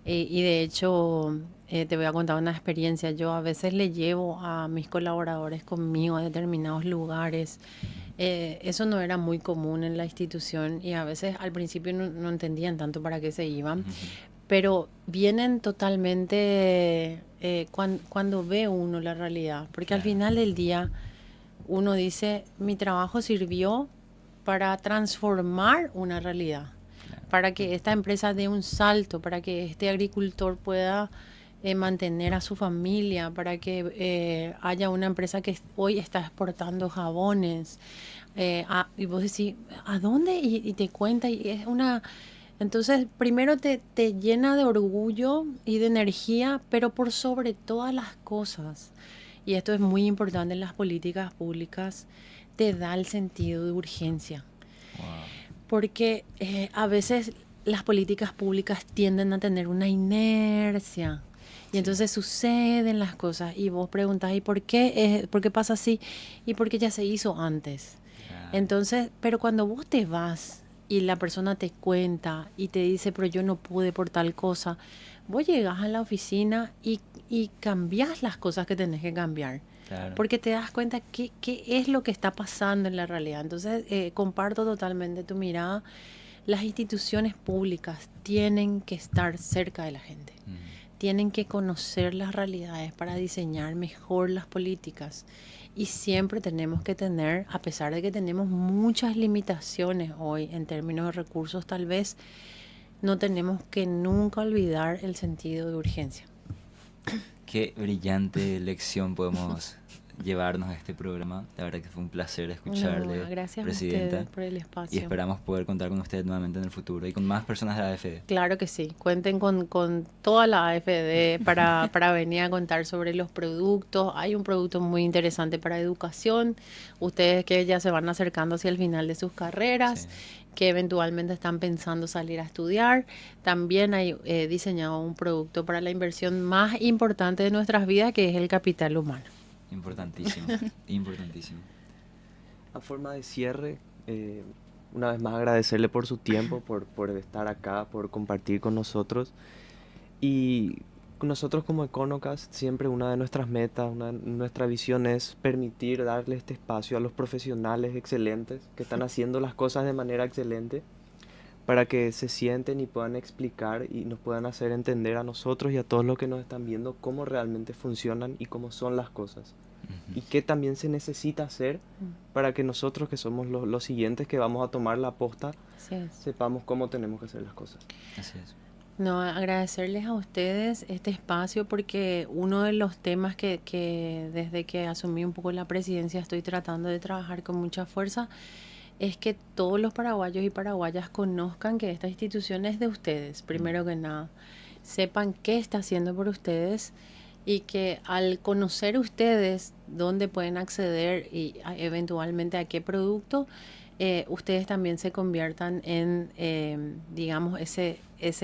y de hecho te voy a contar una experiencia. Yo a veces le llevo a mis colaboradores conmigo a determinados lugares. Eso no era muy común en la institución y a veces al principio no entendían tanto para qué se iban, pero vienen totalmente cuando ve uno la realidad, porque al Claro. final del día uno dice, mi trabajo sirvió para transformar una realidad, Claro. para que esta empresa dé un salto, para que este agricultor pueda mantener a su familia, para que haya una empresa que hoy está exportando jabones. Y vos decís, ¿a dónde? Y te cuenta, y es una... Entonces, primero te llena de orgullo y de energía, pero por sobre todas las cosas, y esto es muy importante en las políticas públicas, te da el sentido de urgencia. Wow. Porque a veces las políticas públicas tienden a tener una inercia. Y Sí. entonces suceden las cosas y vos preguntás, ¿y por qué pasa así? Y porque ya se hizo antes. Claro. Entonces, pero cuando vos te vas y la persona te cuenta y te dice, pero yo no pude por tal cosa, vos llegás a la oficina y cambiás las cosas que tenés que cambiar. Claro. Porque te das cuenta qué es lo que está pasando en la realidad. Entonces, comparto totalmente tu mirada. Las instituciones públicas tienen que estar cerca de la gente. Tienen que conocer las realidades para diseñar mejor las políticas. Y siempre tenemos que tener, a pesar de que tenemos muchas limitaciones hoy en términos de recursos, tal vez no tenemos que nunca olvidar el sentido de urgencia. Qué brillante lección podemos llevarnos a este programa. La verdad que fue un placer escucharle, No, gracias a Presidenta. ustedes por el espacio. Y esperamos poder contar con usted nuevamente en el futuro y con más personas de la AFD. Claro que sí, cuenten con toda la AFD para venir a contar sobre los productos. Hay un producto muy interesante para educación, ustedes que ya se van acercando hacia el final de sus carreras, Sí. que eventualmente están pensando salir a estudiar. También hay diseñado un producto para la inversión más importante de nuestras vidas, que es el capital humano. Importantísimo, importantísimo. A forma de cierre, una vez más agradecerle por su tiempo, por estar acá, por compartir con nosotros. Y nosotros como Econocast, siempre una de nuestras metas, nuestra visión es permitir darle este espacio a los profesionales excelentes que están haciendo las cosas de manera excelente para que se sienten y puedan explicar y nos puedan hacer entender a nosotros y a todos los que nos están viendo cómo realmente funcionan y cómo son las cosas. Y qué también se necesita hacer para que nosotros, que somos los siguientes que vamos a tomar la posta, sepamos cómo tenemos que hacer las cosas. Así es. No, agradecerles a ustedes este espacio porque uno de los temas que desde que asumí un poco la presidencia estoy tratando de trabajar con mucha fuerza es que todos los paraguayos y paraguayas conozcan que esta institución es de ustedes, primero que nada. Sepan qué está haciendo por ustedes y que al conocer ustedes dónde pueden acceder y eventualmente a qué producto, ustedes también se conviertan en, digamos, ese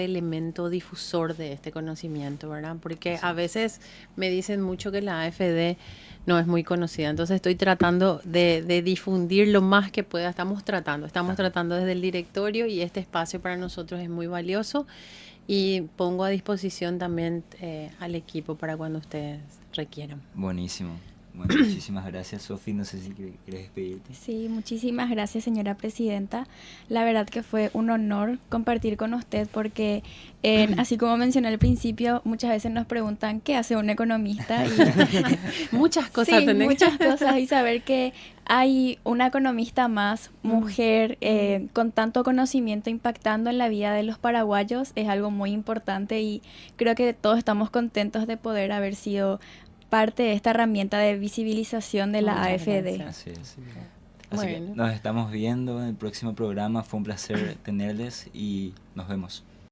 elemento difusor de este conocimiento, ¿verdad? Porque a veces me dicen mucho que la AFD no es muy conocida, entonces estoy tratando de difundir lo más que pueda. Estamos tratando desde el directorio y este espacio para nosotros es muy valioso y pongo a disposición también al equipo para cuando ustedes requieran. Buenísimo. Bueno, muchísimas gracias, Sofi. No sé si quieres despedirte. Sí, muchísimas gracias, señora presidenta. La verdad que fue un honor compartir con usted porque, así como mencioné al principio, muchas veces nos preguntan qué hace un economista. Y muchas cosas sí, muchas cosas. Y saber que hay una economista más, mujer, con tanto conocimiento impactando en la vida de los paraguayos es algo muy importante y creo que todos estamos contentos de poder haber sido parte de esta herramienta de visibilización de la AFD. Gracias. Así es. Así Bueno. que nos estamos viendo en el próximo programa. Fue un placer tenerles y nos vemos.